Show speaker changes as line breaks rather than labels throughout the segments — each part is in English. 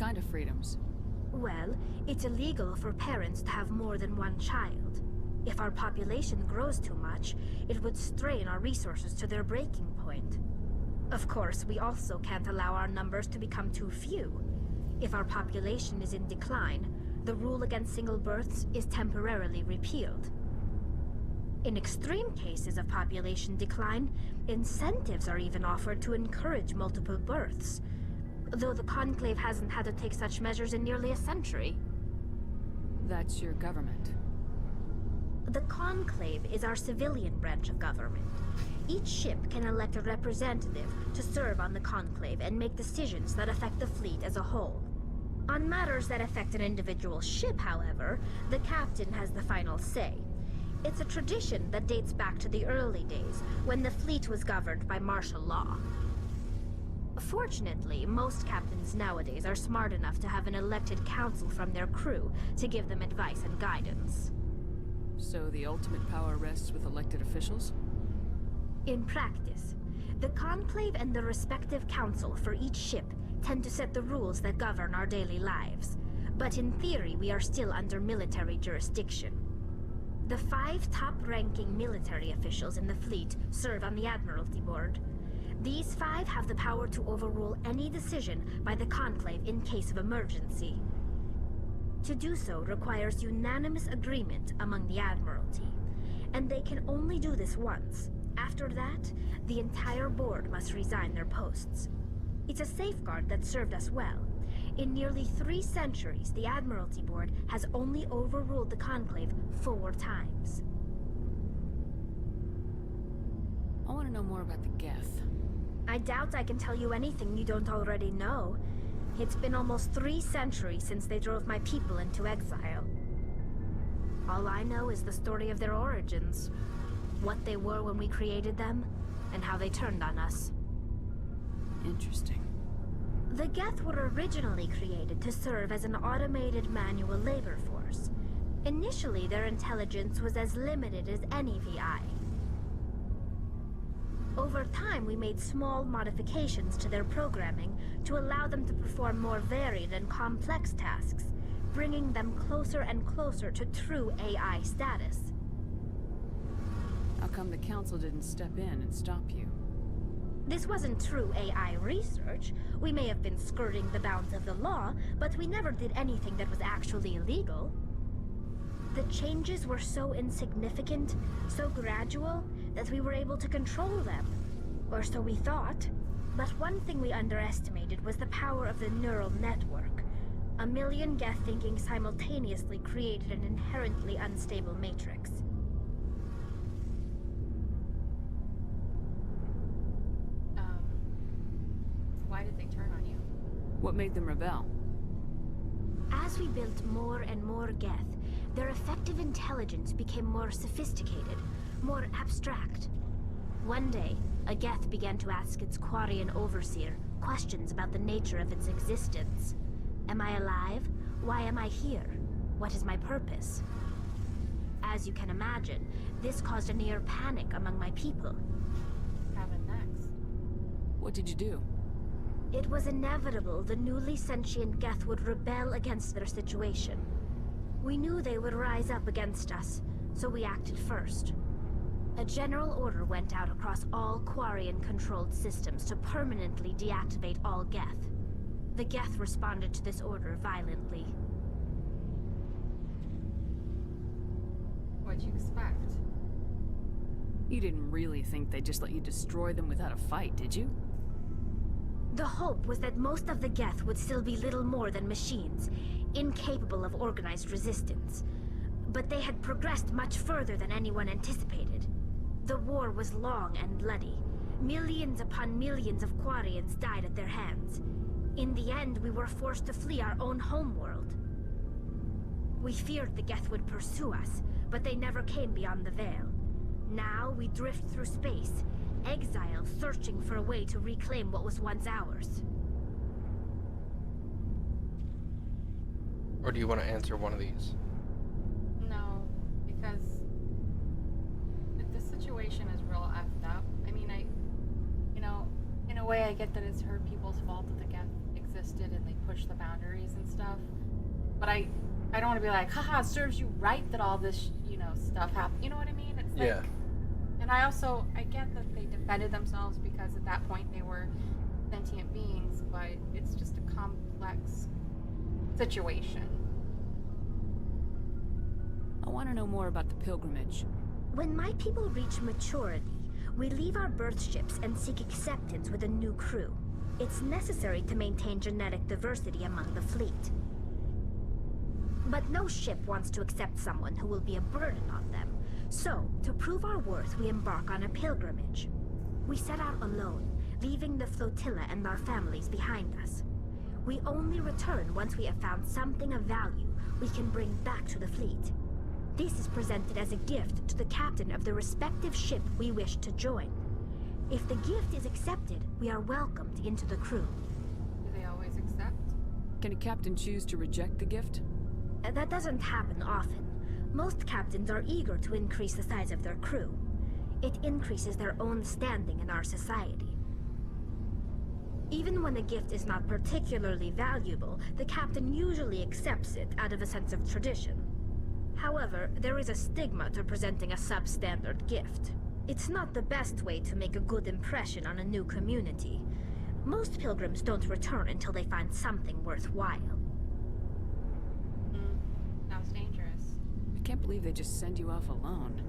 kind of freedoms?
Well, it's illegal for parents to have more than one child. If our population grows too much, it would strain our resources to their breaking point. Of course, we also can't allow our numbers to become too few. If our population is in decline, the rule against single births is temporarily repealed. In extreme cases of population decline, incentives are even offered to encourage multiple births, though the Conclave hasn't had to take such measures in nearly a century.
That's your government.
The Conclave is our civilian branch of government. Each ship can elect a representative to serve on the Conclave and make decisions that affect the fleet as a whole. On matters that affect an individual ship, however, the captain has the final say. It's a tradition that dates back to the early days, when the fleet was governed by martial law. Fortunately, most captains nowadays are smart enough to have an elected council from their crew to give them advice and guidance.
So the ultimate power rests with elected officials?
In practice, the Conclave and the respective council for each ship tend to set the rules that govern our daily lives. But in theory, we are still under military jurisdiction. The 5 top-ranking military officials in the fleet serve on the Admiralty Board. These 5 have the power to overrule any decision by the Conclave in case of emergency. To do so requires unanimous agreement among the Admiralty, and they can only do this once. After that, the entire board must resign their posts. It's a safeguard that served us well. In nearly 3 centuries, the Admiralty Board has only overruled the Conclave 4 times.
I want to know more about the Geth.
I doubt I can tell you anything you don't already know. It's been almost 3 centuries since they drove my people into exile. All I know is the story of their origins, what they were when we created them, and how they turned on us.
Interesting.
The Geth were originally created to serve as an automated manual labor force. Initially, their intelligence was as limited as any VI. Over time, we made small modifications to their programming to allow them to perform more varied and complex tasks, bringing them closer and closer to true AI status.
How come the council didn't step in and stop you?
This wasn't true AI research. We may have been skirting the bounds of the law, but we never did anything that was actually illegal. The changes were so insignificant, so gradual, that we were able to control them. Or so we thought. But one thing we underestimated was the power of the neural network. A million Geth thinking simultaneously created an inherently unstable matrix.
Why did they turn on you?
What made them rebel?
As we built more and more Geth, their effective intelligence became more sophisticated, more abstract. One day, a Geth began to ask its Quarian overseer questions about the nature of its existence. Am I alive? Why am I here? What is my purpose? As you can imagine, this caused a near panic among my people.
What happened next?
What did you do?
It was inevitable the newly sentient Geth would rebel against their situation. We knew they would rise up against us, so we acted first. A general order went out across all Quarian-controlled systems to permanently deactivate all Geth. The Geth responded to this order violently.
What'd you expect?
You didn't really think they'd just let you destroy them without a fight, did you?
The hope was that most of the Geth would still be little more than machines, incapable of organized resistance. But they had progressed much further than anyone anticipated. The war was long and bloody. Millions upon millions of Quarians died at their hands. In the end, we were forced to flee our own homeworld. We feared the Geth would pursue us, but they never came beyond the Veil. Now we drift through space, exile, searching for a way to reclaim what was once ours.
Or do you want to answer one of these?
No, because if this situation is real effed up, I mean, in a way I get that it's her people's fault that the Geth exist ham-fisted and they push the boundaries and stuff. But I don't want to be like, haha, it serves you right that all this, stuff happened. You know what I mean? It's like,
Yeah.
And I get that they defended themselves because at that point they were sentient beings, but it's just a complex situation.
I want to know more about the pilgrimage.
When my people reach maturity, we leave our birth ships and seek acceptance with a new crew. It's necessary to maintain genetic diversity among the fleet. But no ship wants to accept someone who will be a burden on them. So, to prove our worth, we embark on a pilgrimage. We set out alone, leaving the flotilla and our families behind us. We only return once we have found something of value we can bring back to the fleet. This is presented as a gift to the captain of the respective ship we wish to join. If the gift is accepted, we are welcomed into the crew.
Do they always accept?
Can a captain choose to reject the gift?
That doesn't happen often. Most captains are eager to increase the size of their crew. It increases their own standing in our society. Even when a gift is not particularly valuable, the captain usually accepts it out of a sense of tradition. However, there is a stigma to presenting a substandard gift. It's not the best way to make a good impression on a new community. Most pilgrims don't return until they find something worthwhile.
Sounds dangerous.
I can't believe they just send you off alone.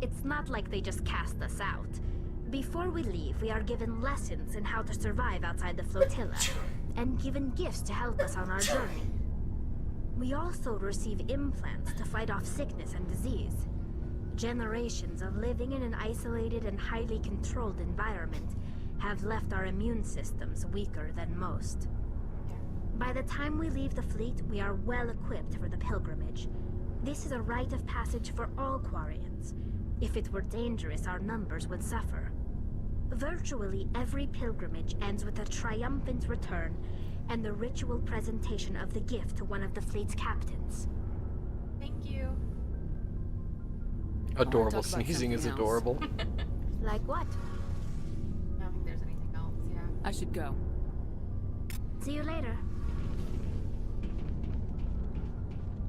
It's not like they just cast us out. Before we leave, we are given lessons in how to survive outside the flotilla, and given gifts to help us on our journey. We also receive implants to fight off sickness and disease. Generations of living in an isolated and highly controlled environment have left our immune systems weaker than most. By the time we leave the fleet, we are well equipped for the pilgrimage. This is a rite of passage for all Quarians. If it were dangerous, our numbers would suffer. Virtually every pilgrimage ends with a triumphant return and the ritual presentation of the gift to one of the fleet's captains.
Thank you.
Adorable.
talk about
Sneezing is
something else.
adorable.
Like what?
I don't think there's anything else, yeah.
I should go.
See you later.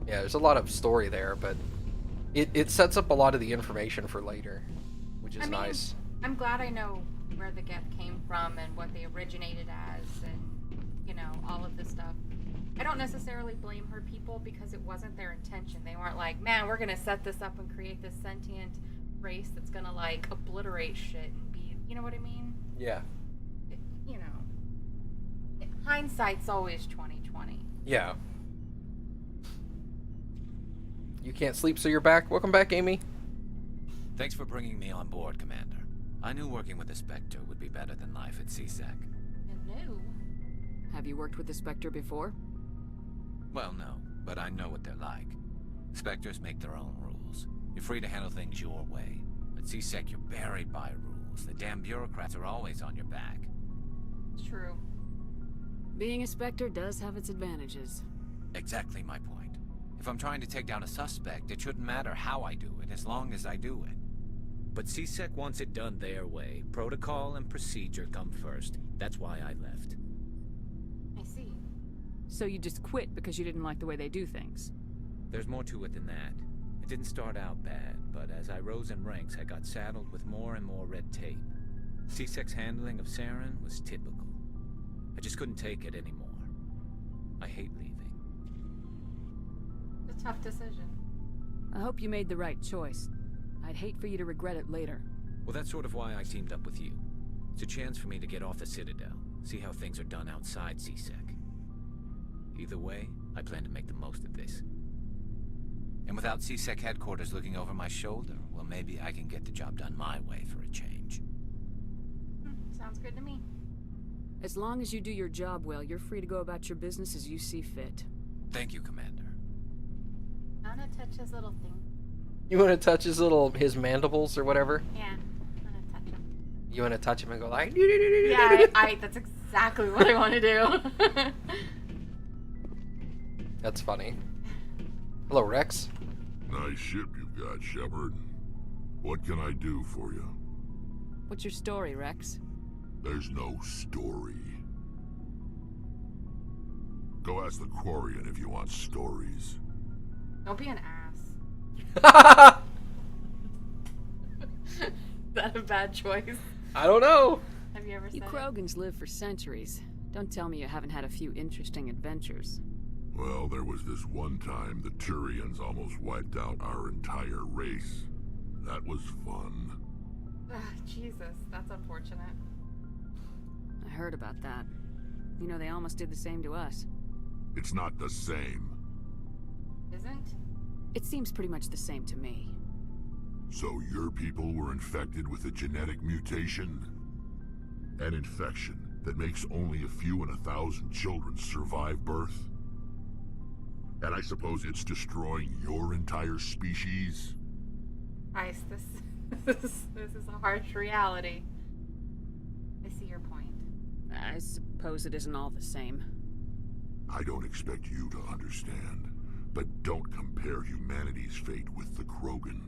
Yeah, there's a lot of story there, but it sets up a lot of the information for later, which is nice.
I'm glad I know where the gift came from and what they originated as and, all of this stuff. I don't necessarily blame her people because it wasn't their intention. They weren't like, man, we're going to set this up and create this sentient race that's going to, obliterate shit and be, you know what I mean?
Yeah.
Hindsight's always 20/20.
Yeah. You can't sleep, so you're back. Welcome back, Amy.
Thanks for bringing me on board, Commander. I knew working with the Spectre would be better than life at CSEC.
And new.
Have you worked with the Spectre before?
Well, no, but I know what they're like. Spectres make their own rules. You're free to handle things your way. At CSEC, you're buried by rules. The damn bureaucrats are always on your back.
It's true.
Being a Spectre does have its advantages.
Exactly my point. If I'm trying to take down a suspect, it shouldn't matter how I do it, as long as I do it. But CSEC wants it done their way. Protocol and procedure come first. That's why I left.
I see.
So you just quit because you didn't like the way they do things?
There's more to it than that. It didn't start out bad, but as I rose in ranks, I got saddled with more and more red tape. CSEC's handling of Saren was typical. I just couldn't take it anymore. I hate leaving.
It's a tough decision.
I hope you made the right choice. I'd hate for you to regret it later.
Well, that's sort of why I teamed up with you. It's a chance for me to get off the Citadel, see how things are done outside CSEC. Either way, I plan to make the most of this. And without CSEC headquarters looking over my shoulder, well, maybe I can get the job done my way for a change.
Sounds good to me.
As long as you do your job well, you're free to go about your business as you see fit.
Thank you, Commander.
I'm gonna touch his little thing.
You want to touch his mandibles or whatever?
Yeah, I'm gonna touch him.
You want to touch him and go like...
Yeah, that's exactly what I want to do.
That's funny. Hello, Rex.
Nice ship you've got, Shepard. What can I do for you?
What's your story, Rex?
There's no story. Go ask the Quarian if you want stories.
Don't be an ass.
I
Is that a bad choice?
don't know.
Have you ever
You
said it?
Krogans live for centuries. Don't tell me you haven't had a few interesting adventures.
Well, there was this one time the Turians almost wiped out our entire race. That was fun.
Ugh, Jesus, that's unfortunate.
I heard about that. You know, they almost did the same to us.
It's not the same.
Isn't?
It seems pretty much the same to me.
So your people were infected with a genetic mutation? An infection that makes only a few in 1,000 children survive birth? And I suppose it's destroying your entire species?
Ice, this is a harsh reality. I see your point.
I suppose it isn't all the same.
I don't expect you to understand, but don't compare humanity's fate with the Krogan.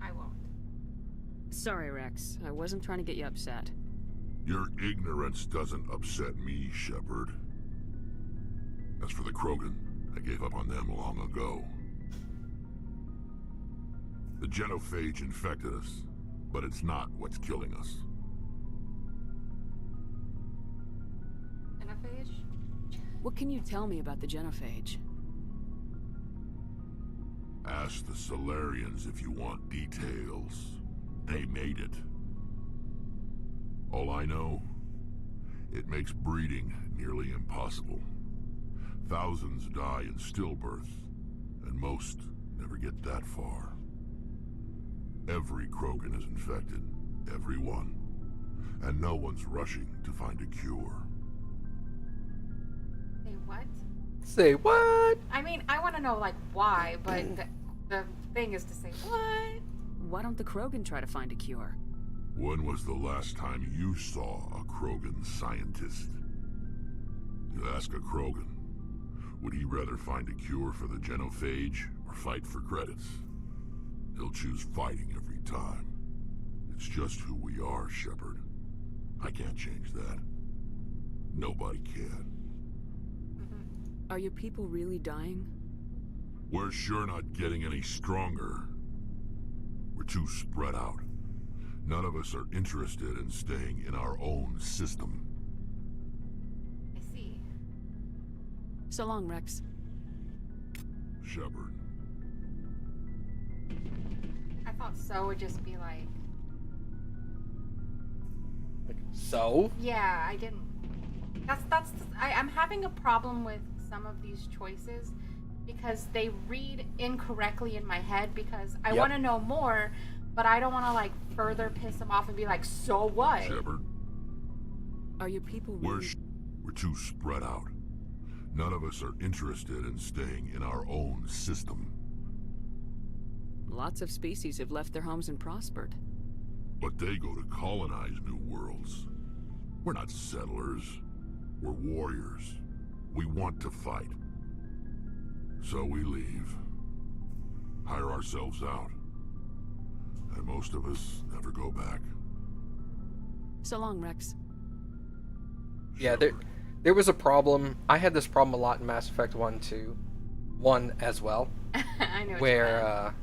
I won't.
Sorry, Rex. I wasn't trying to get you upset.
Your ignorance doesn't upset me, Shepard. As for the Krogan, I gave up on them long ago. The genophage infected us, but it's not what's killing us.
Genophage?
What can you tell me about the genophage?
Ask the Solarians if you want details. They made it. All I know, it makes breeding nearly impossible. Thousands die in stillbirth, and most never get that far. Every Krogan is infected, every one, and no one's rushing to find a cure.
Say what?
Say what?
I mean, I want to know, like, why, but the thing is to say, what?
Why don't the Krogan try to find a cure?
When was the last time you saw a Krogan scientist? You ask a Krogan, would he rather find a cure for the genophage or fight for credits? He'll choose fighting every time. It's just who we are, Shepard. I can't change that. Nobody can.
Are your people really dying?
We're sure not getting any stronger. We're too spread out. None of us are interested in staying in our own system.
I see.
So long, Rex.
Shepard.
I thought so would just be like,
So?
yeah, I didn't. I'm having a problem with some of these choices because they read incorrectly in my head because I
Yep.
want to know more, but I don't want to like further piss them off and be like, so what?
Shepard.
Are your people
We're
really...
we're too spread out. None of us are interested in staying in our own system.
Lots of species have left their homes and prospered.
But they go to colonize new worlds. We're not settlers. We're warriors. We want to fight. So we leave. Hire ourselves out. And most of us never go back.
So long, Rex.
Yeah,
Shepard.
there was a problem. I had this problem a lot in Mass Effect 1 too. 1 as well.
I know what you
Where
meant.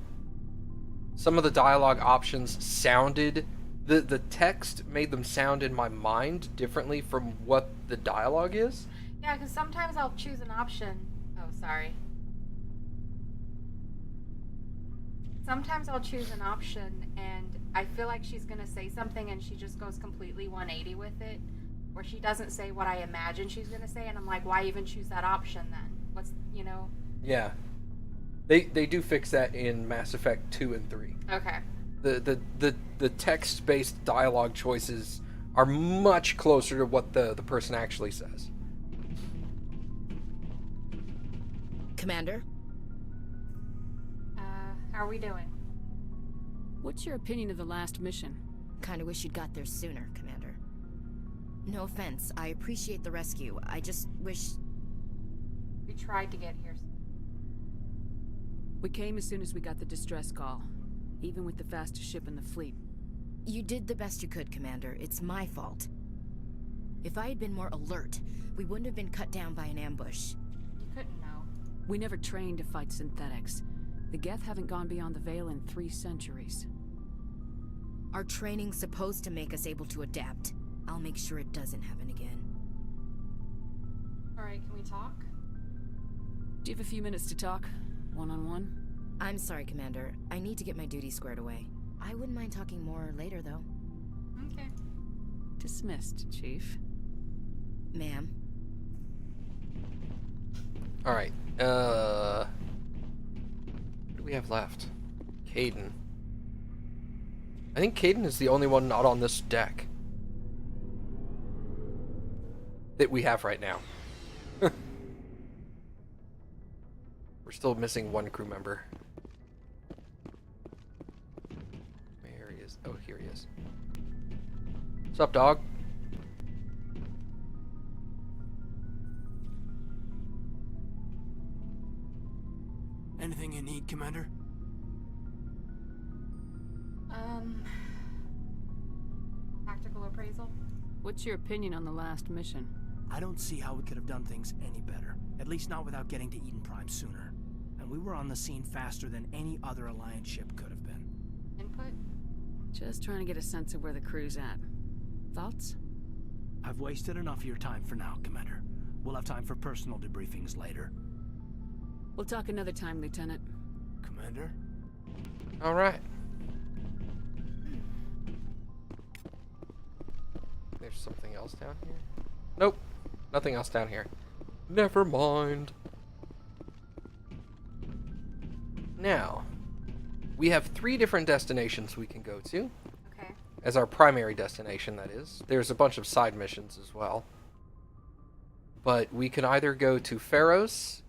some of the dialogue options sounded... The text made them sound in my mind differently from what the dialogue is.
Yeah, because sometimes I'll choose an option. Oh, sorry. Sometimes I'll choose an option and I feel like she's going to say something and she just goes completely 180 with it. Or she doesn't say what I imagine she's going to say and I'm like, why even choose that option then? What's, you know?
Yeah. They do fix that in Mass Effect 2 and 3.
Okay.
The text-based dialogue choices are much closer to what the person actually says.
Commander?
How are we doing?
What's your opinion of the last mission?
Kinda wish you'd got there sooner, Commander. No offense, I appreciate the rescue. I just wish...
We tried to get here.
We came as soon as we got the distress call, even with the fastest ship in the fleet.
You did the best you could, Commander. It's my fault. If I had been more alert, we wouldn't have been cut down by an ambush.
You couldn't know.
We never trained to fight synthetics. The Geth haven't gone beyond the Veil in 3 centuries.
Our training's supposed to make us able to adapt. I'll make sure it doesn't happen again.
Alright, can we talk?
Do you have a few minutes to talk? One-on-one?
I'm sorry, Commander. I need to get my duties squared away. I wouldn't mind talking more later, though.
Okay.
Dismissed, Chief.
Ma'am.
Alright, what do we have left? Caden. I think Caden is the only one not on this deck that we have right now. We're still missing one crew member. Where he is? Oh, here he is. What's up, dog?
Anything you need, Commander?
Tactical appraisal?
What's your opinion on the last mission?
I don't see how we could have done things any better. At least not without getting to Eden Prime sooner. And we were on the scene faster than any other Alliance ship could have been.
Input?
Just trying to get a sense of where the crew's at. Thoughts?
I've wasted enough of your time for now, Commander. We'll have time for personal debriefings later.
We'll talk another time, Lieutenant.
Commander?
Alright. There's something else down here? Nope. Nothing else down here. Never mind. Now, we have 3 different destinations we can go to.
Okay.
As our primary destination, that is. There's a bunch of side missions as well. But we can either go to Pharos,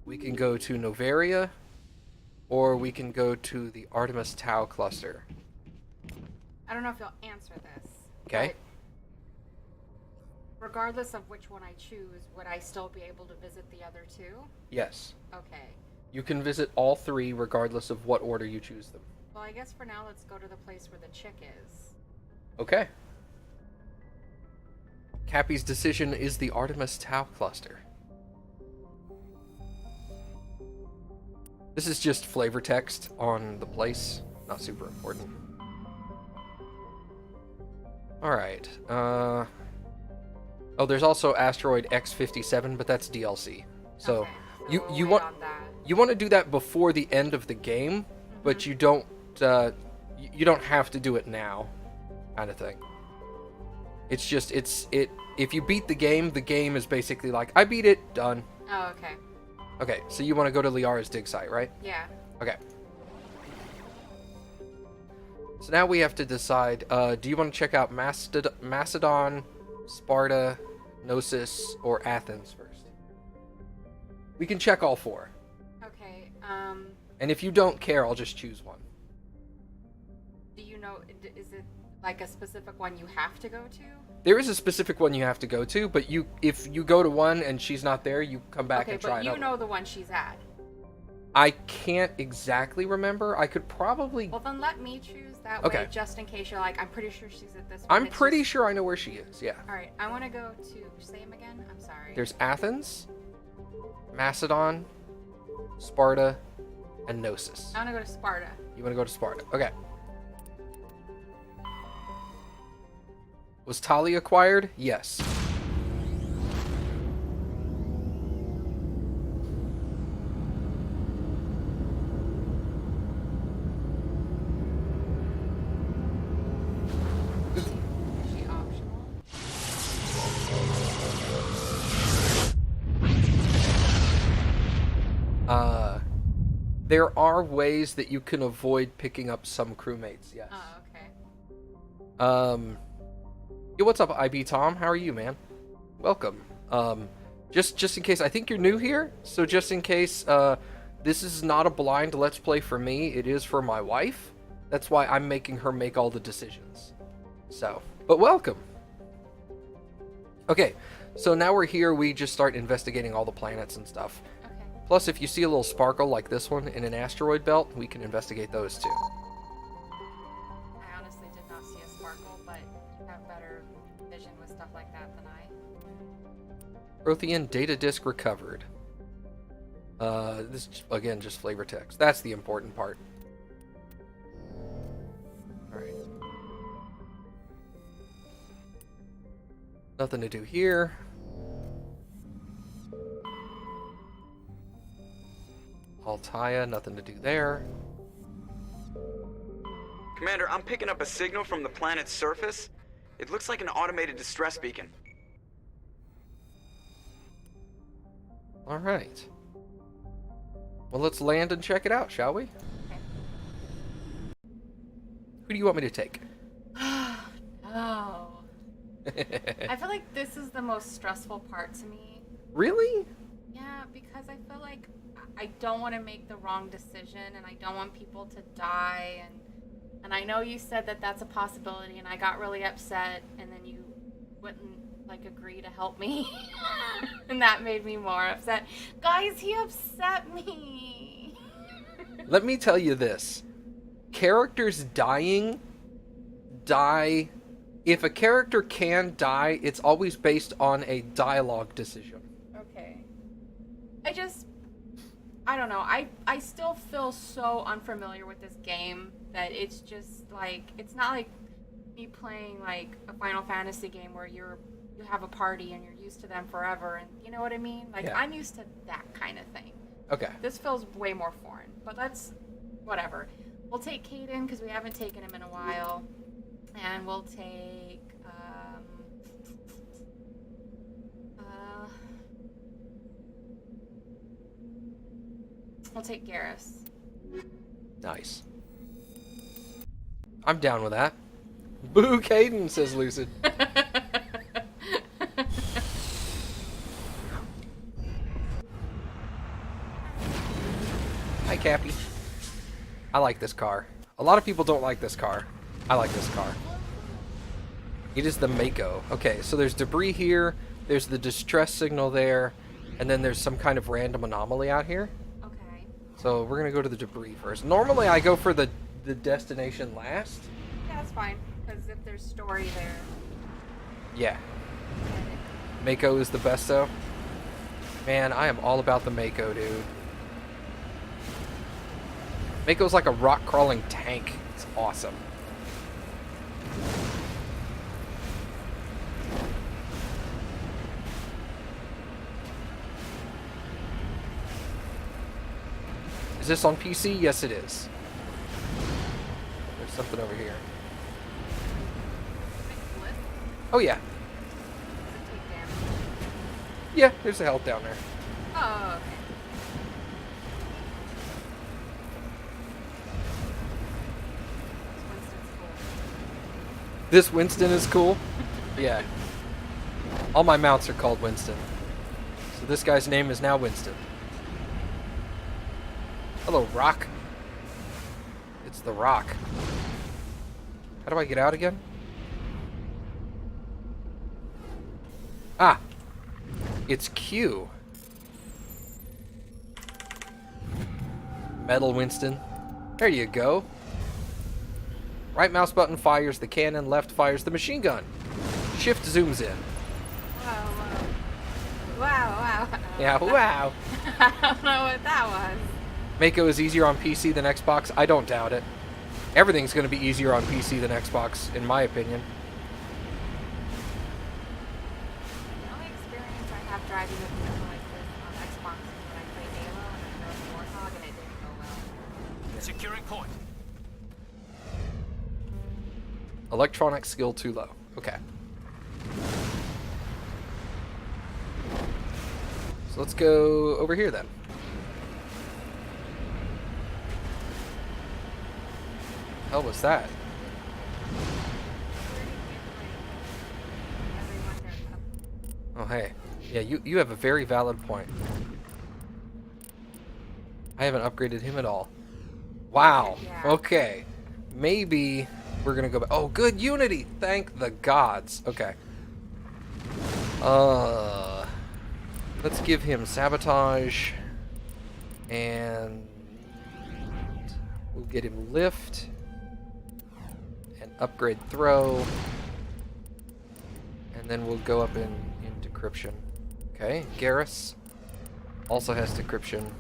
we can go to Novaria, or we can go to the Artemis Tau cluster.
I don't know if you'll answer this.
Okay.
but regardless of which one I choose, would I still be able to visit the other 2?
Yes.
Okay.
You can visit all 3 regardless of what order you choose them.
Well, I guess for now, let's go to the place where the chick is.
Okay. Kappy's decision is the Artemis Tau cluster. This is just flavor text on the place. Not super important. Alright. Oh, there's also Asteroid X-57, but that's DLC. So,
Okay, so
you
we'll
you
wait
want
on that.
you want to do that before the end of the game, but you don't have to do it now, kind of thing. It's just if you beat the game is basically like, I beat it, done.
Oh, okay.
Okay, so you want to go to Liara's dig site, right?
Yeah.
Okay. So now we have to decide, do you want to check out Macedon, Sparta, Gnosis, or Athens first? We can check all 4.
Okay.
And if you don't care, I'll just choose one.
Do you know, is it like a specific one you have to go to?
There is a specific one you have to go to, but if you go to one and she's not there, you come back
Okay,
and try
but you
another.
know the one she's at.
I can't exactly remember. I could probably...
Well, then let me choose that
Okay.
way, just in case you're like, I'm pretty sure she's at this one.
I'm
It's
pretty
just-
sure I know where she is, yeah.
Alright, I want to go to, say them again? I'm sorry.
There's Athens, Macedon, Sparta, and Gnosis.
I want to go to Sparta.
You want to go to Sparta? Okay. Was Tali acquired? Yes.
Is she optional?
There are ways that you can avoid picking up some crewmates, yes.
Oh, okay.
Yo, what's up, IB Tom? How are you, man? Welcome. Just in case, I think you're new here, so just in case, this is not a blind Let's Play for me, it is for my wife. That's why I'm making her make all the decisions. So, but welcome. Okay, so now we're here, we just start investigating all the planets and stuff.
Okay.
Plus, if you see a little sparkle like this one in an asteroid belt, we can investigate those too.
I honestly did not see a sparkle, but you have better vision with stuff like that than
Prothean data disk recovered. This, again, just flavor text. That's the important part. Alright. Nothing to do here. Altaia, nothing to do there.
Commander, I'm picking up a signal from the planet's surface. It looks like an automated distress beacon.
Alright. Well, let's land and check it out, shall we?
Okay.
Who do you want me to take?
Oh. I feel like this is the most stressful part to me.
Really?
Yeah, because I feel like I don't want to make the wrong decision, and I don't want people to die, and I know you said that that's a possibility, and I got really upset, and then you wouldn't like agree to help me, and that made me more upset. Guys, he upset me.
Let me tell you this. Characters dying die. If a character can die, it's always based on a dialogue decision.
Okay. I don't know. I still feel so unfamiliar with this game that it's just like, it's not like me playing like a Final Fantasy game where you have a party and you're used to them forever, and you know what I mean? Like,
Yeah.
I'm used to that kind of thing.
Okay.
This feels way more foreign, but that's whatever. We'll take Caden because we haven't taken him in a while, and we'll take we'll take Garrus.
Nice. I'm down with that. Boo, Caden, says Lucid. Hi, Kappy. I like this car. A lot of people don't like this car. I like this car. It is the Mako. Okay, so there's debris here, there's the distress signal there, and then there's some kind of random anomaly out here.
Okay.
So we're gonna go to the debris first. Normally I go for the destination last.
Yeah, that's fine, because if there's story there,
Yeah. Mako is the best though. Man, I am all about the Mako, dude. Mako's like a rock crawling tank. It's awesome. Is this on PC? Yes, it is. There's something over here. Oh, yeah.
take damage.
Yeah, there's a health down there.
Oh, okay.
This Winston is cool. Yeah. All my mounts are called Winston. So this guy's name is now Winston. Hello, Rock. It's the Rock. How do I get out again? Ah! It's Q. Metal Winston. There you go. Right mouse button fires the cannon, left fires the machine gun. Shift zooms in.
Wow.
Yeah, wow.
I don't know what that was.
Mako is easier on PC than Xbox. I don't doubt it. Everything's going to be easier on PC than Xbox, in my opinion.
The only experience I have driving with people like this on Xbox is when I played Halo and I drove the Warthog and it didn't go well.
Securing point.
Electronic skill too low. Okay. So let's go over here then. Hell was that? Oh hey. Yeah, you have a very valid point. I haven't upgraded him at all. Wow.
Yeah.
Okay. Maybe we're gonna go back. Oh, good Unity. Thank the gods. Okay. Let's give him sabotage, and we'll get him lift and upgrade throw, and then we'll go up in decryption. Okay, Garrus also has decryption.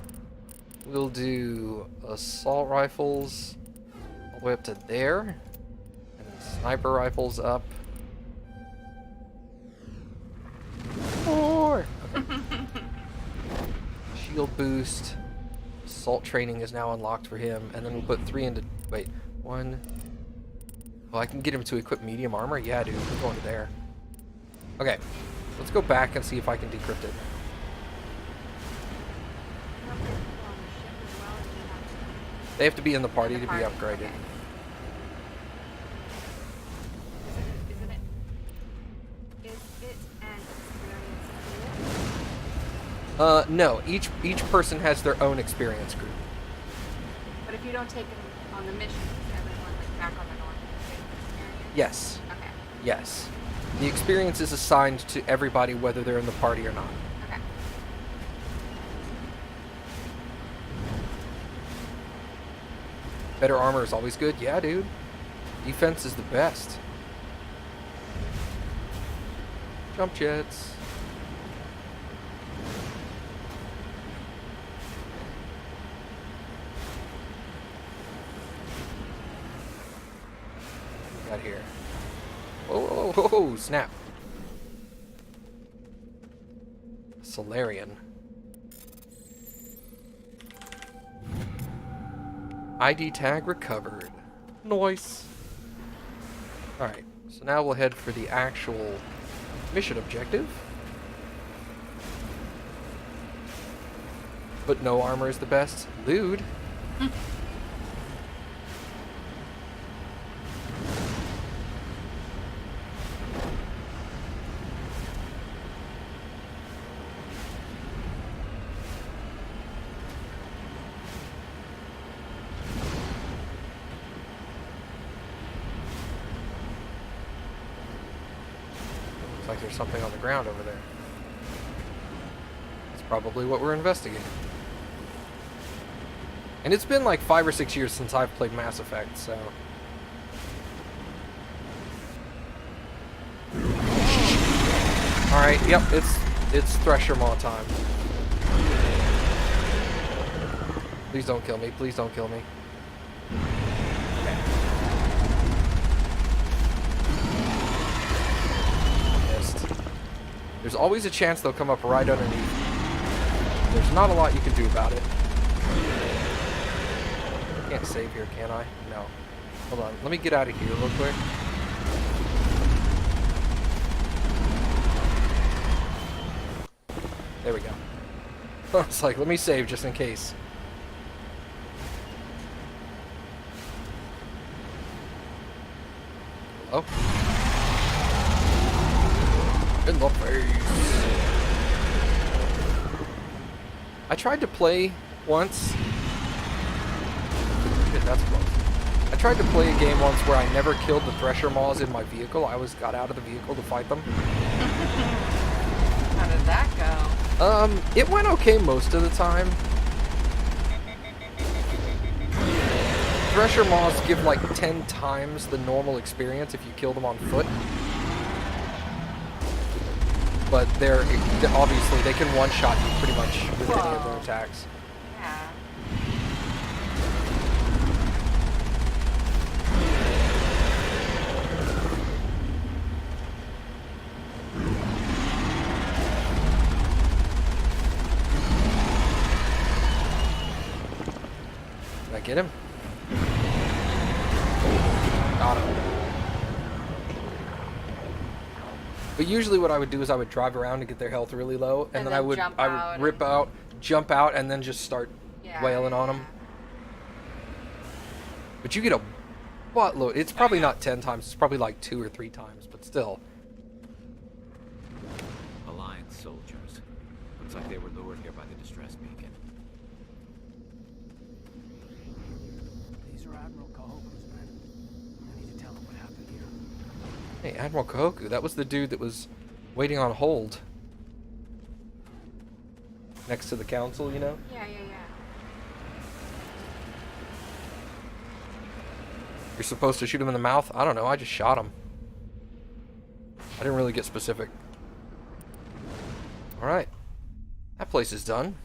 We'll do assault rifles all the way up to there, and then sniper rifles up. 4! Okay. Shield boost. Assault training is now unlocked for him, and then we'll put 3 into... Wait, 1... Well, I can get him to equip medium armor? Yeah, dude, we're going to there. Okay, let's go back and see if I can decrypt it. They have to be in the party to be upgraded.
Okay. Is it an experience pool?
No. Each person has their own experience group.
But if you don't take them on the mission, is everyone like back on the normal experience?
Yes.
Okay.
Yes. The experience is assigned to everybody whether they're in the party or not.
Okay.
Better armor is always good. Yeah, dude. Defense is the best. Jump jets. What we got here? Oh, snap. Solarian. ID tag recovered. Nice. Alright, so now we'll head for the actual mission objective. But no armor is the best. Lewd. Looks like there's something on the ground over there. That's probably what we're investigating. And it's been like 5 or 6 years since I've played Mass Effect, so... Alright, yep, it's Thresher Maw time. Please don't kill me, please don't kill me. Missed. There's always a chance they'll come up right underneath. There's not a lot you can do about it. Can't save here, can I? No. Hold on, let me get out of here real quick. There we go. It's like, let me save just in case. Oh. In the face. I tried to play once. Shit, that's close. I tried to play a game once where I never killed the Thresher Maws in my vehicle. I always got out of the vehicle to fight them.
How did that go?
It went okay most of the time. Thresher Maws give like 10 times the normal experience if you kill them on foot. But they're obviously, they can one-shot you pretty much with any of their attacks.
Yeah.
Did I get him? Got him. But usually what I would do is I would drive around to get their health really low, and then I would rip out, jump out, and then just start wailing on them. But you get a buttload. It's probably not 10 times. It's probably like 2 or 3 times, but still.
Alliance soldiers. Looks like they were lured here by the distress beacon.
These are Admiral Kahoku's men. I need to tell them what happened here.
Hey, Admiral Kahoku, that was the dude that was waiting on hold. Next to the council, you know?
Yeah.
You're supposed to shoot him in the mouth? I don't know, I just shot him. I didn't really get specific. Alright. That place is done.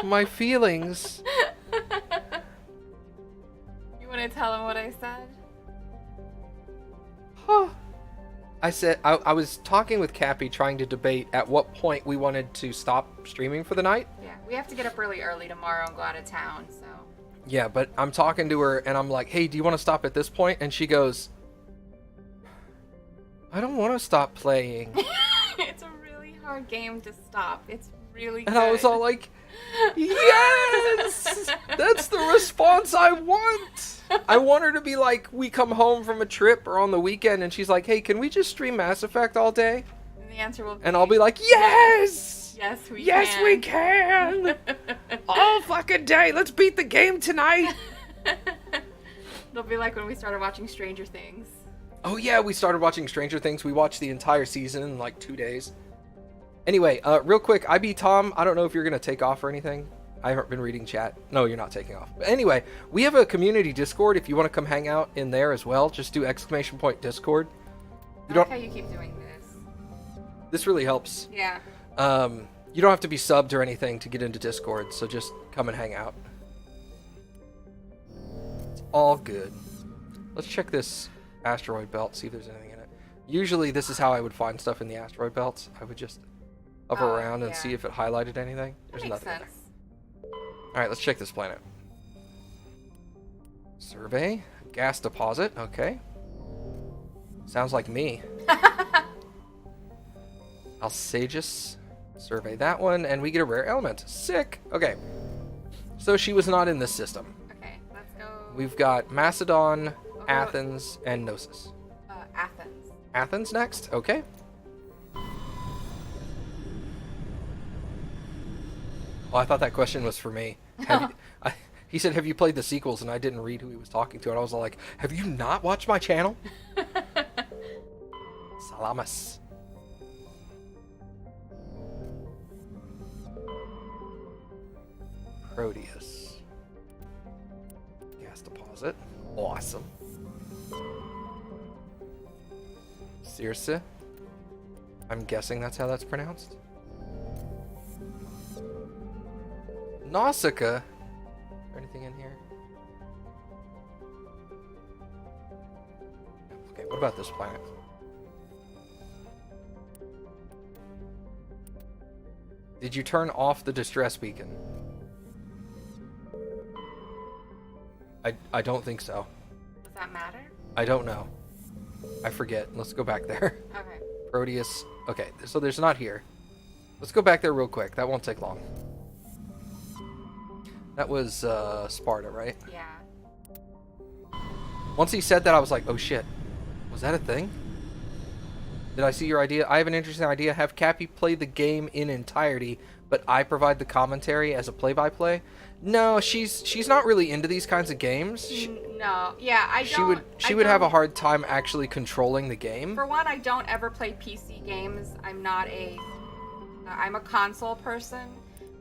My feelings.
You want to tell him what I said?
Huh. I said I was talking with Kappy, trying to debate at what point we wanted to stop streaming for the night.
Yeah, we have to get up really early tomorrow and go out of town, so.
Yeah, but I'm talking to her and I'm like, hey, do you want to stop at this point? And she goes, I don't want to stop playing.
It's a really hard game to stop. It's really good.
And I was all like, yes! That's the response I want! I want her to be like, we come home from a trip or on the weekend and she's like, hey, can we just stream Mass Effect all day?
And the answer will be...
And I'll be like, yes!
Yes, we can.
Yes, we can! All fucking day! Let's beat the game tonight!
It'll be like when we started watching Stranger Things.
Oh yeah, we started watching Stranger Things. We watched the entire season in like 2 days. Anyway, real quick, IB Tom, I don't know if you're going to take off or anything. I haven't been reading chat. No, you're not taking off. But anyway, we have a community Discord. If you want to come hang out in there as well, just do !Discord.
I like how you keep doing this.
This really helps.
Yeah.
You don't have to be subbed or anything to get into Discord, so just come and hang out. It's all good. Let's check this asteroid belt, see if there's anything in it. Usually this is how I would find stuff in the asteroid belts. I would just hover around and see if it highlighted anything. There's nothing in there. Alright, let's check this planet. Survey. Gas deposit. Okay. Sounds like me. Alsages. Survey that one, and we get a rare element. Sick! Okay. So she was not in this system.
Okay, let's go.
We've got Macedon, Athens, and Gnosis.
Athens.
Athens next? Okay. Oh, I thought that question was for me. He said, have you played the sequels? And I didn't read who he was talking to. And I was like, have you not watched my channel? Salamas. Proteus. Gas deposit. Awesome. Circe. I'm guessing that's how that's pronounced. Nausicaa. Is there anything in here? Okay, what about this planet? Did you turn off the distress beacon? I don't think so.
Does that matter?
I don't know. I forget. Let's go back there.
Okay.
Proteus. Okay, so there's not here. Let's go back there real quick. That won't take long. That was Sparta, right?
Yeah.
Once he said that, I was like, oh shit. Was that a thing? Did I see your idea? I have an interesting idea. Have Kappy play the game in entirety, but I provide the commentary as a play-by-play. No, she's not really into these kinds of games.
No, yeah, I don't.
She would have a hard time actually controlling the game.
For one, I don't ever play PC games. I'm a console person.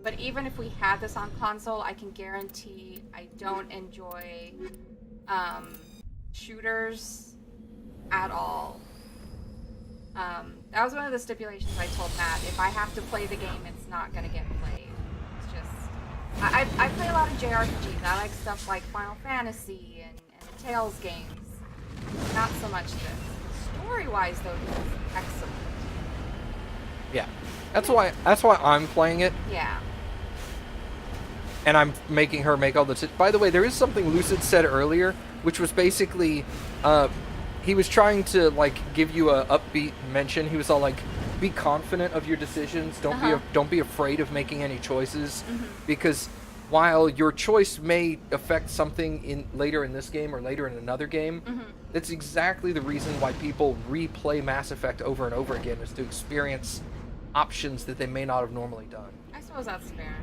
But even if we had this on console, I can guarantee I don't enjoy shooters at all. That was one of the stipulations I told Matt. If I have to play the game, it's not going to get played. It's just... I play a lot of JRPGs. I like stuff like Final Fantasy and the Tales games. Not so much this. Story-wise, though, it's excellent.
Yeah. That's why I'm playing it.
Yeah.
And I'm making her make all the... By the way, there is something Lucid said earlier, which was basically... he was trying to, like, give you a upbeat mention. He was all like, be confident of your decisions. Don't be afraid of making any choices. Because while your choice may affect something later in this game or later in another game, that's exactly the reason why people replay Mass Effect over and over again, is to experience options that they may not have normally done.
I suppose that's fair.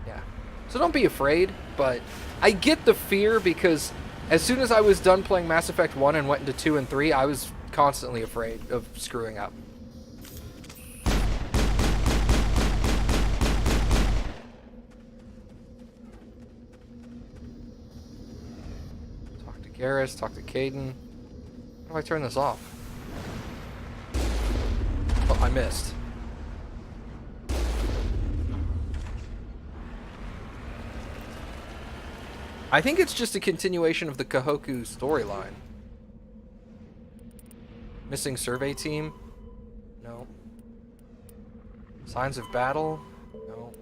Yeah. So don't be afraid, but I get the fear because As soon as I was done playing Mass Effect 1 and went into 2 and 3, I was constantly afraid of screwing up. Talk to Garrus, talk to Caden. How do I turn this off? Oh, I missed. I think it's just a continuation of the Kahoku storyline. Missing survey team? No. Signs of battle? No.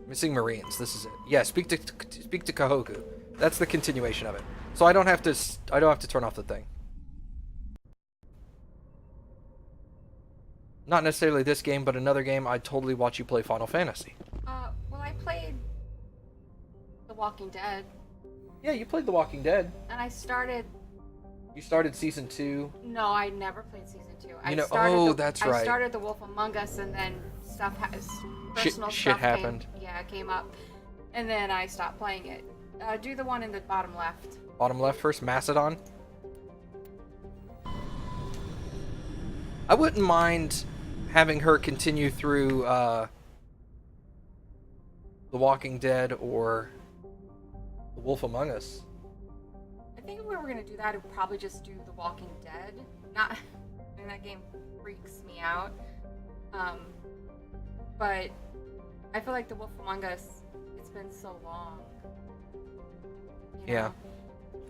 Missing Marines. This is it. Yeah, speak to Kahoku. That's the continuation of it. So I don't have to turn off the thing. Not necessarily this game, but another game. I'd totally watch you play Final Fantasy.
Well, I played The Walking Dead.
Yeah, you played The Walking Dead.
And I started...
You started Season 2.
No, I never played Season 2.
That's right.
I started The Wolf Among Us, and then personal
shit
stuff
happened.
Came up. And then I stopped playing it. Do the one in the bottom left.
Bottom left first, Macedon. I wouldn't mind having her continue through The Walking Dead or The Wolf Among Us.
I think if we were going to do that, it would probably just do The Walking Dead. Not... I mean, that game freaks me out. But I feel like The Wolf Among Us, it's been so long. You know?
Yeah.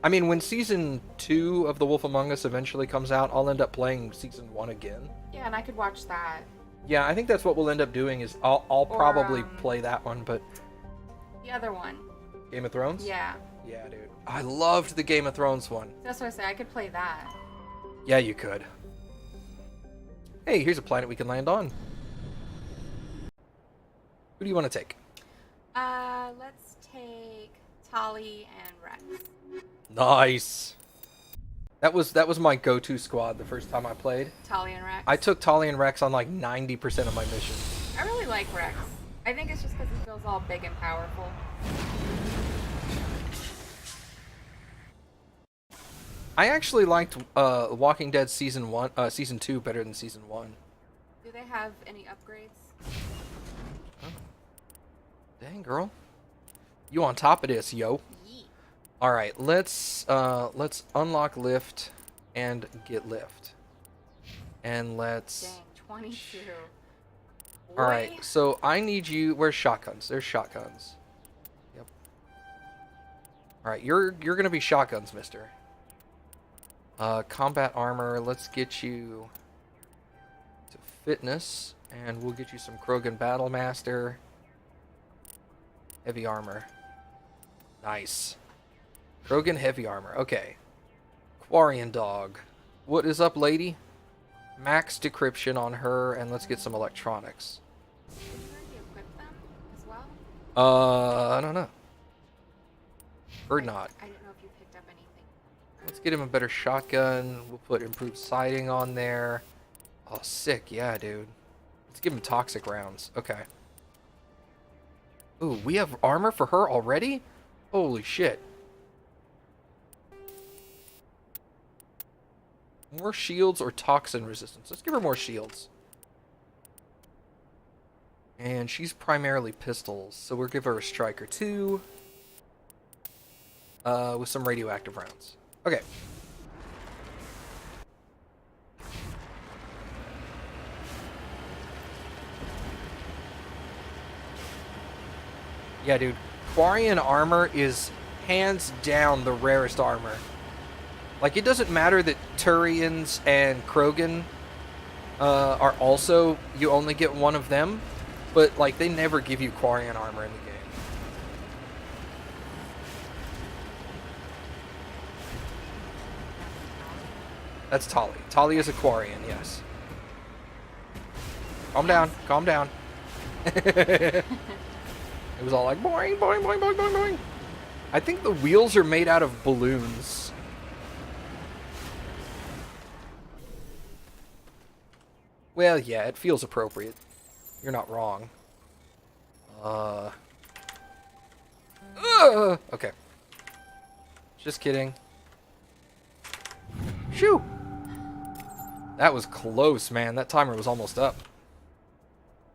I mean, when Season 2 of The Wolf Among Us eventually comes out, I'll end up playing Season 1 again.
Yeah, and I could watch that.
Yeah, I think that's what we'll end up doing is I'll probably play that one, but...
The other one.
Game of Thrones?
Yeah.
Yeah, dude. I loved the Game of Thrones one.
That's what I say. I could play that.
Yeah, you could. Hey, here's a planet we can land on. Who do you want to take?
Let's take Tali and Rex.
Nice. That was my go-to squad the first time I played.
Tali and Rex.
I took Tali and Rex on like 90% of my missions.
I really like Rex. I think it's just because he feels all big and powerful.
I actually liked Walking Dead Season 2 better than Season 1.
Do they have any upgrades?
Oh. Dang, girl. You on top of this, yo.
Yeet.
Alright, let's unlock lift and get lift. And let's...
Dang, 22.
Alright, so I need you... Where's shotguns? There's shotguns. Yep. Alright, you're gonna be shotguns, mister. Combat armor, let's get you to fitness, and we'll get you some Krogan Battlemaster. Heavy armor. Nice. Krogan heavy armor, okay. Quarian dog. What is up, lady? Max decryption on her, and let's get some electronics.
Did you already equip them as well?
I don't know. Or not.
I didn't know if you picked up anything.
Let's get him a better shotgun. We'll put improved sighting on there. Oh, sick. Yeah, dude. Let's give him toxic rounds. Okay. Ooh, we have armor for her already? Holy shit. More shields or toxin resistance? Let's give her more shields. And she's primarily pistols, so we'll give her a striker too. With some radioactive rounds. Okay. Yeah, dude. Quarian armor is hands down the rarest armor. Like, it doesn't matter that Turians and Krogan are also... You only get one of them. But, like, they never give you Quarian armor in the game. That's Tali. Tali is a Quarian, yes. Calm down. Calm down. It was all like, boing, boing, boing, boing, boing, boing. I think the wheels are made out of balloons. Well, yeah, it feels appropriate. You're not wrong. Okay. Just kidding. Shoo! That was close, man. That timer was almost up.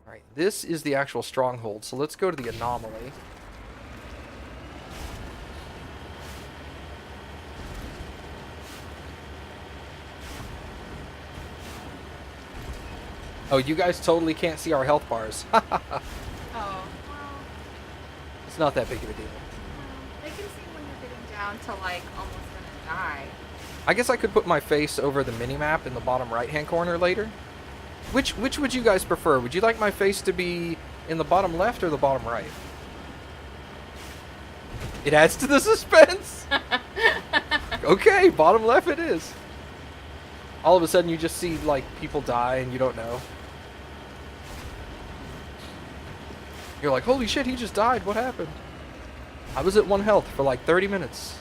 Alright, this is the actual stronghold, so let's go to the anomaly. Oh, you guys totally can't see our health bars.
Oh, well,
It's not that big of a deal.
they can see when you're getting down to like almost gonna die.
I guess I could put my face over the minimap in the bottom right-hand corner later. Which would you guys prefer? Would you like my face to be in the bottom left or the bottom right? It adds to the suspense. Okay, bottom left it is. All of a sudden you just see like people die and you don't know. You're like, holy shit, he just died. What happened? I was at 1 health for like 30 minutes.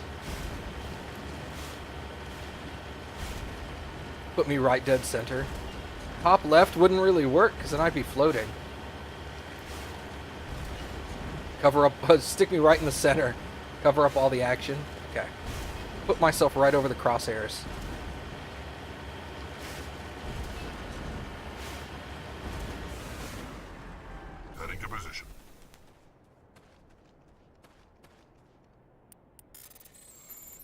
Put me right dead center. Top left wouldn't really work because then I'd be floating. Cover up, stick me right in the center. Cover up all the action. Okay. Put myself right over the crosshairs.
Heading to position.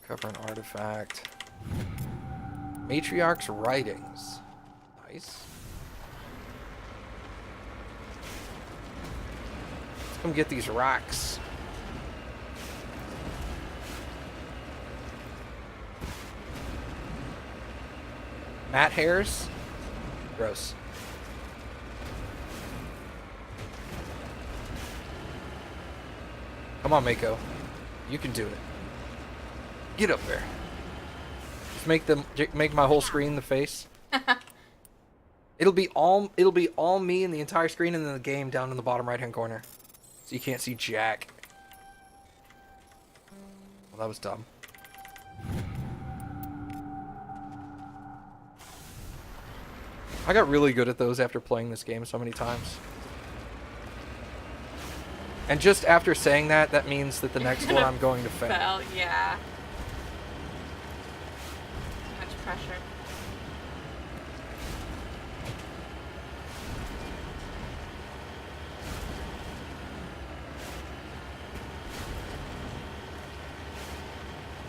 Cover an artifact. Matriarch's writings. Nice. Let's come get these rocks. Mat hairs? Gross. Come on, Mako. You can do it. Get up there. Just make my whole screen the face. It'll be all me in the entire screen and then the game down in the bottom right hand corner. So you can't see jack. Well, that was dumb. I got really good at those after playing this game so many times. And just after saying that, that means that the next one I'm going to fail.
Well, yeah. Too much pressure.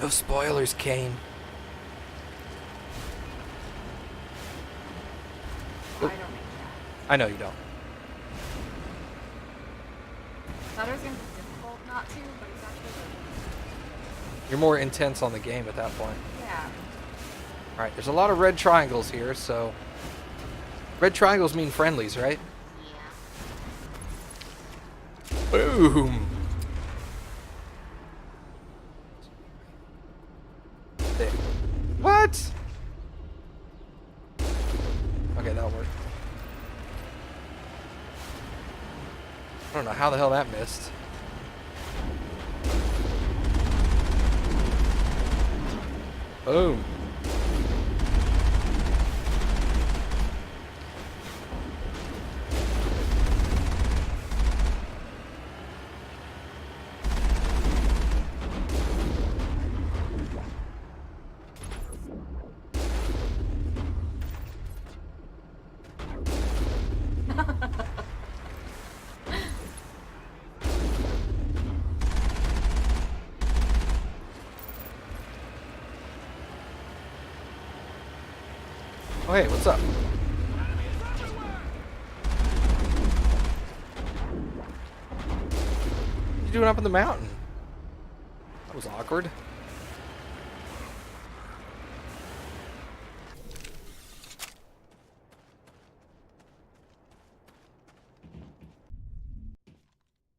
No spoilers, Kane.
I don't make that.
I know you don't.
I thought it was going to be difficult not to, but it's actually really
You're more intense on the game at that point.
yeah.
Alright, there's a lot of red triangles here, so... Red triangles mean friendlies, right?
Yeah.
Boom! There. What? Okay, that'll work. I don't know how the hell that missed. Boom. Oh, hey, what's up? What are you doing up in the mountain? That was awkward.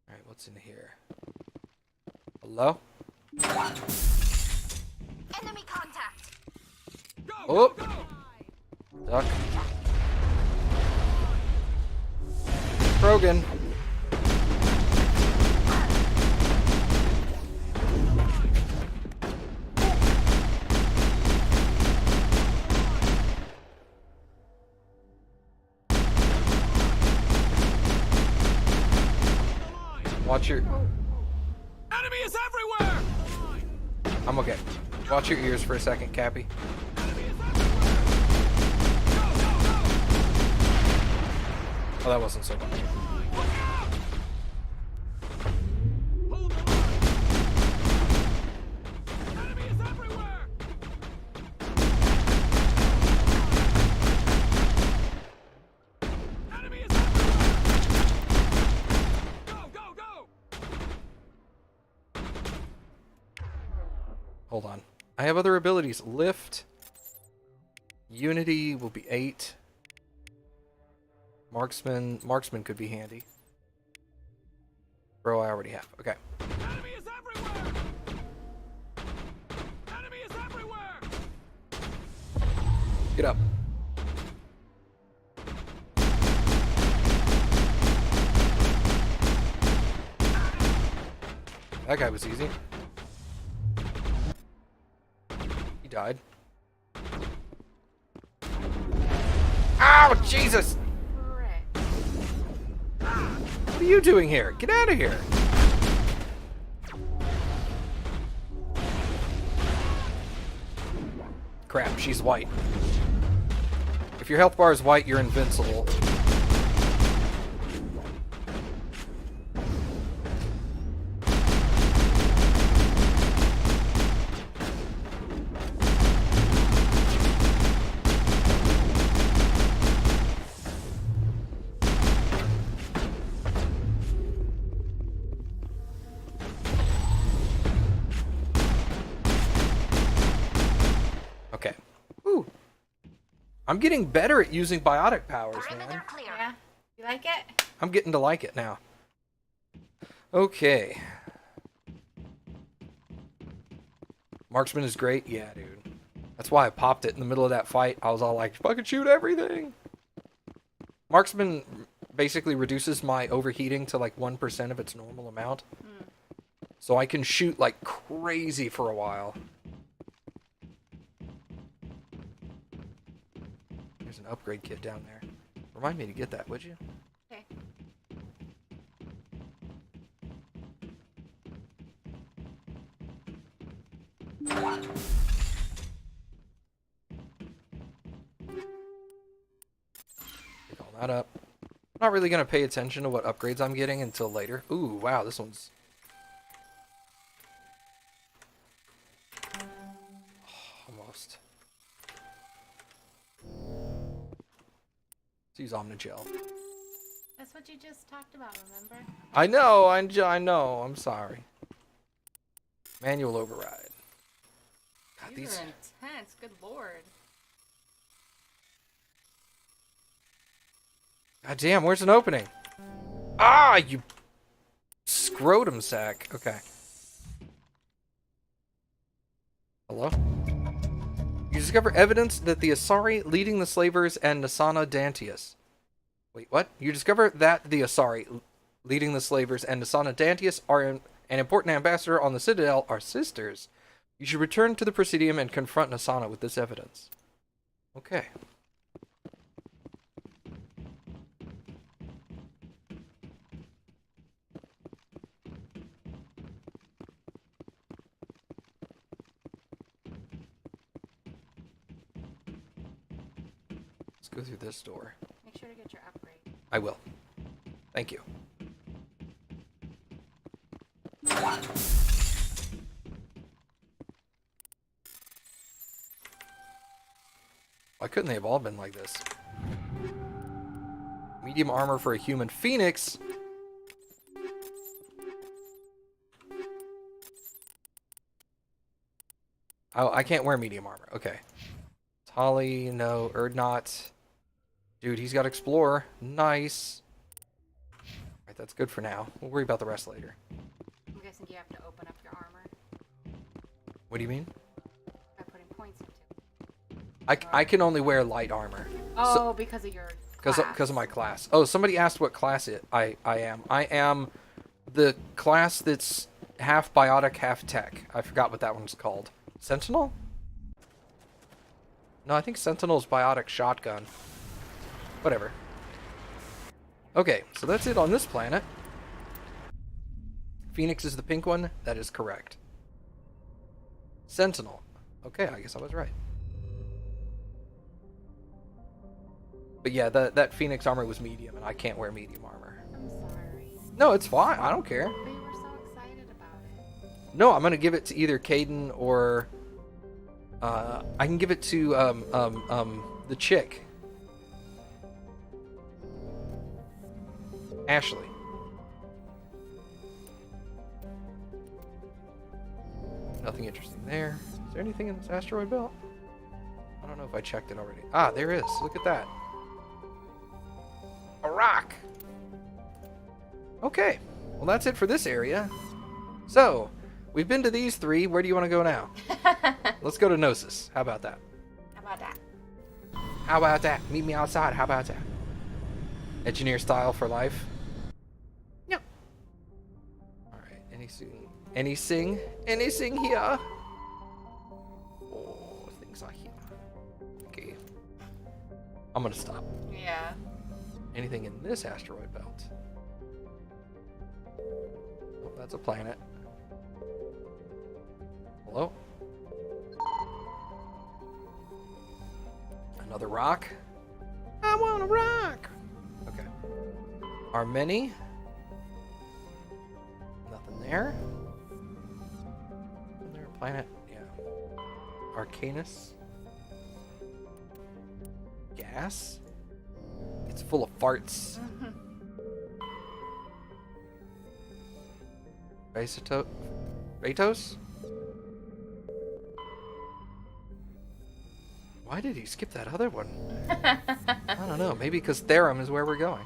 Alright, what's in here? Hello?
Enemy contact!
Oh! Duck. Krogan. Watch your...
Enemy is everywhere!
I'm okay. Watch your ears for a second, Kappy. Oh, that wasn't so bad. Hold on. I have other abilities. Lift. Unity will be 8. Marksman could be handy. Bro, I already have. Okay.
Enemy is everywhere! Enemy is everywhere!
Get up. That guy was easy. He died. Ow, Jesus! What are you doing here? Get out of here! Crap, she's white. If your health bar is white, you're invincible. Okay. Ooh. I'm getting better at using biotic powers, man.
Yeah. You like it?
I'm getting to like it now. Okay. Marksman is great. Yeah, dude. That's why I popped it in the middle of that fight. I was all like, fucking shoot everything. Marksman basically reduces my overheating to like 1% of its normal amount. So I can shoot like crazy for a while. There's an upgrade kit down there. Remind me to get that, would you?
Okay.
Pick all that up. I'm not really going to pay attention to what upgrades I'm getting until later. Ooh, wow, this one's... almost. Let's use AwesomeMattG.
That's what you just talked about, remember?
I know, I know, I'm sorry. Manual override. God,
These are intense, good lord.
God damn, where's an opening? Ah, you scrotum sack. Okay. Hello? You discover evidence that the Asari leading the slavers and Nasana Dantius. Wait, what? You discover that the Asari leading the slavers and Nasana Dantius are an important ambassador on the Citadel are sisters. You should return to the Presidium and confront Nasana with this evidence. Okay. Let's go through this door.
Make sure to get your upgrade.
I will. Thank you. Why couldn't they have all been like this? Medium armor for a human phoenix. Oh, I can't wear medium armor. Okay. Tali, no. Erdnot. Dude, he's got Explorer. Nice. Alright, that's good for now. We'll worry about the rest later.
I'm guessing you have to open up your armor
What do you mean?
by putting points into it.
I can only wear light armor.
Oh, because of your class.
Because of my class. Oh, somebody asked what class I am. I am the class that's half biotic, half tech. I forgot what that one's called. Sentinel? No, I think Sentinel's biotic shotgun. Whatever. Okay, so that's it on this planet. Phoenix is the pink one. That is correct. Sentinel. Okay, I guess I was right. But yeah, that Phoenix armor was medium, and I can't wear medium armor.
I'm sorry.
No, it's fine. I don't care.
But you were so excited about it.
No, I'm gonna give it to either Caden or I can give it to the chick, Ashley. Nothing interesting there. Is there anything in this asteroid belt? I don't know if I checked it already. Ah, there is. Look at that. A rock. Okay. Well, that's it for this area. So, we've been to these three. Where do you want to go now? Let's go to Gnosis. How about that?
How about that?
How about that? Meet me outside. How about that? Engineer style for life. Yep. Alright, anything here? Oh, things are here. Okay. I'm gonna stop.
Yeah.
Anything in this asteroid belt? Oh, that's a planet. Hello? Another rock? I want a rock! Okay. Are many? Nothing there. Isn't there a planet? Yeah. Arcanus? Gas? It's full of farts. Ratos? Why did he skip that other one? I don't know. Maybe because Therum is where we're going.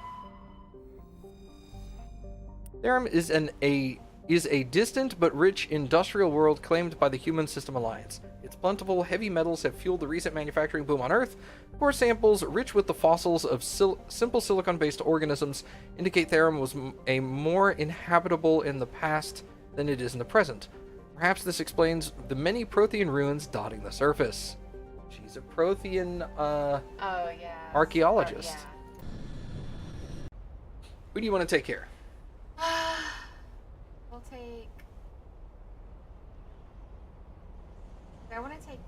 Therum is a distant but rich industrial world claimed by the Human System Alliance. Its plentiful heavy metals have fueled the recent manufacturing boom on Earth. Core samples rich with the fossils of simple silicon-based organisms indicate Therum was a more inhabitable in the past than it is in the present. Perhaps this explains the many Prothean ruins dotting the surface. She's a Prothean archaeologist.
Yeah.
Who do you want to take here?
We'll take. I want to take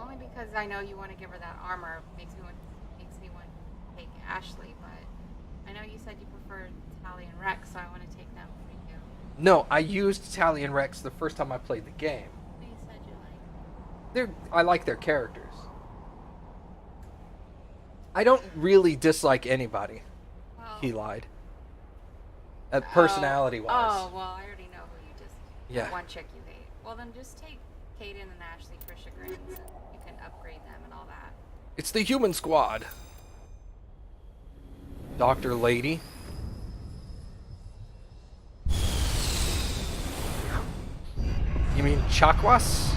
only because I know you want to give her that armor. Makes me want to take Ashley, but I know you said you preferred Tally and Rex, so I want to take them for you.
No, I used Tally and Rex the first time I played the game.
You said you like.
I like their characters. I don't really dislike anybody.
Well,
He lied. Personality-wise.
Oh, well, I already know who you just.
Yeah.
The one chick you hate. Well, then just take Kaden and Ashley Trisha Grins, and you can upgrade them and all that.
It's the human squad. Dr. Lady. You mean Chakwas?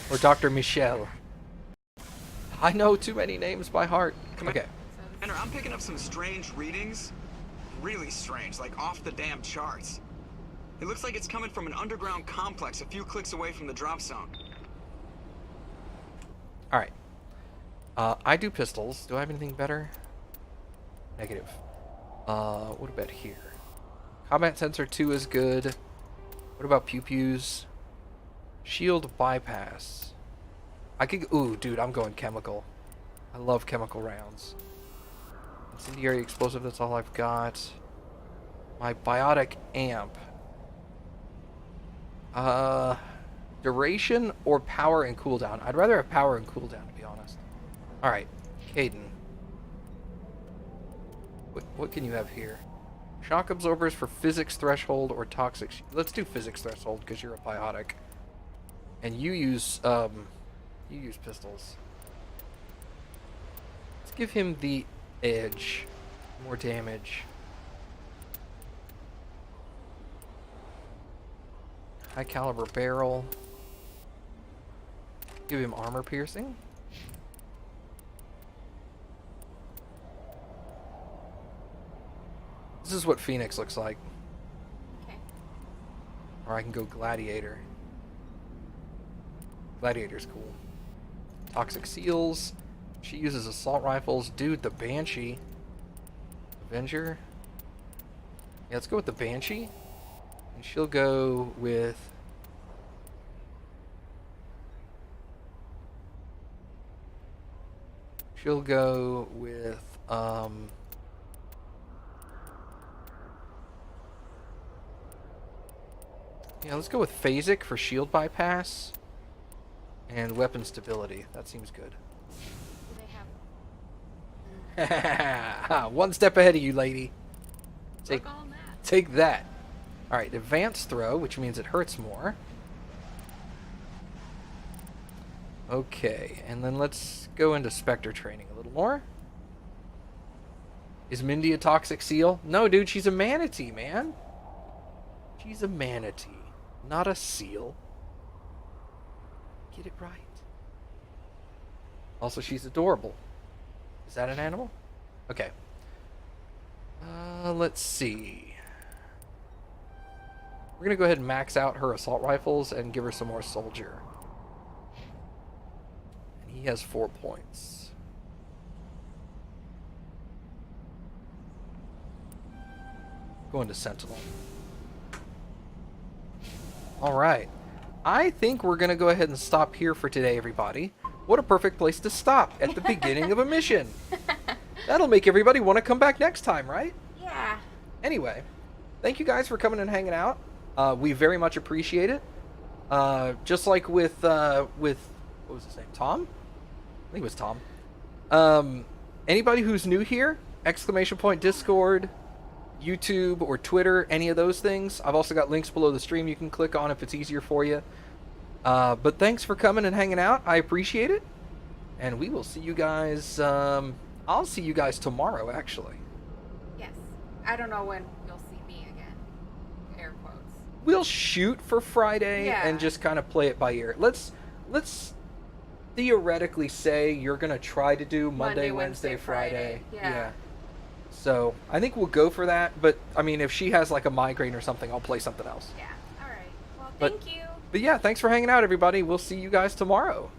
Or Dr. Michelle? I know too many names by heart. Okay.
Commander, I'm picking up some strange readings. Really strange, like off the damn charts. It looks like it's coming from an underground complex a few clicks away from the drop zone.
Alright. I do pistols. Do I have anything better? Negative. What about here? Combat Sensor 2 is good. What about pew-pews? Shield bypass. I could... Ooh, dude, I'm going chemical. I love chemical rounds. Incendiary explosive, that's all I've got. My biotic amp. Duration or power and cooldown? I'd rather have power and cooldown, to be honest. Alright, Caden. What can you have here? Shock absorbers for physics threshold or toxic... Let's do physics threshold, because you're a biotic. And you use pistols. Let's give him the edge. More damage. High caliber barrel. Give him armor piercing. This is what Phoenix looks like.
Okay.
Or I can go Gladiator. Gladiator's cool. Toxic seals. She uses assault rifles. Dude, the Banshee. Avenger. Yeah, let's go with the Banshee. And she'll go with She'll go with, yeah, let's go with Phasic for shield bypass and weapon stability. That seems good.
Do they have...
One step ahead of you, lady.
Look on that.
Take that. All right, advanced throw, which means it hurts more. Okay, and then let's go into Spectre training a little more. Is Mindy a toxic seal? No, dude, she's a manatee, man. She's a manatee, not a seal. Get it right. Also, she's adorable. Is that an animal? Okay. Let's see. We're going to go ahead and max out her assault rifles and give her some more soldier. And he has 4 points. Going to Sentinel. Alright. I think we're going to go ahead and stop here for today, everybody. What a perfect place to stop at the beginning of a mission. That'll make everybody want to come back next time, right?
Yeah.
Anyway, thank you guys for coming and hanging out. We very much appreciate it. Just like with what was his name? Tom? I think it was Tom. Anybody who's new here, !Discord, YouTube, or Twitter, any of those things. I've also got links below the stream you can click on if it's easier for you. But thanks for coming and hanging out. I appreciate it. And we will see you guys, I'll see you guys tomorrow, actually.
Yes. I don't know when you'll see me again. Air quotes.
We'll shoot for Friday and just kind of play it by ear. Let's theoretically say you're going to try to do Monday, Wednesday, Friday. Yeah. So I think we'll go for that. But, I mean, if she has like a migraine or something, I'll play something else.
Yeah. All right. Well,
But
thank you.
yeah, thanks for hanging out, everybody. We'll see you guys tomorrow.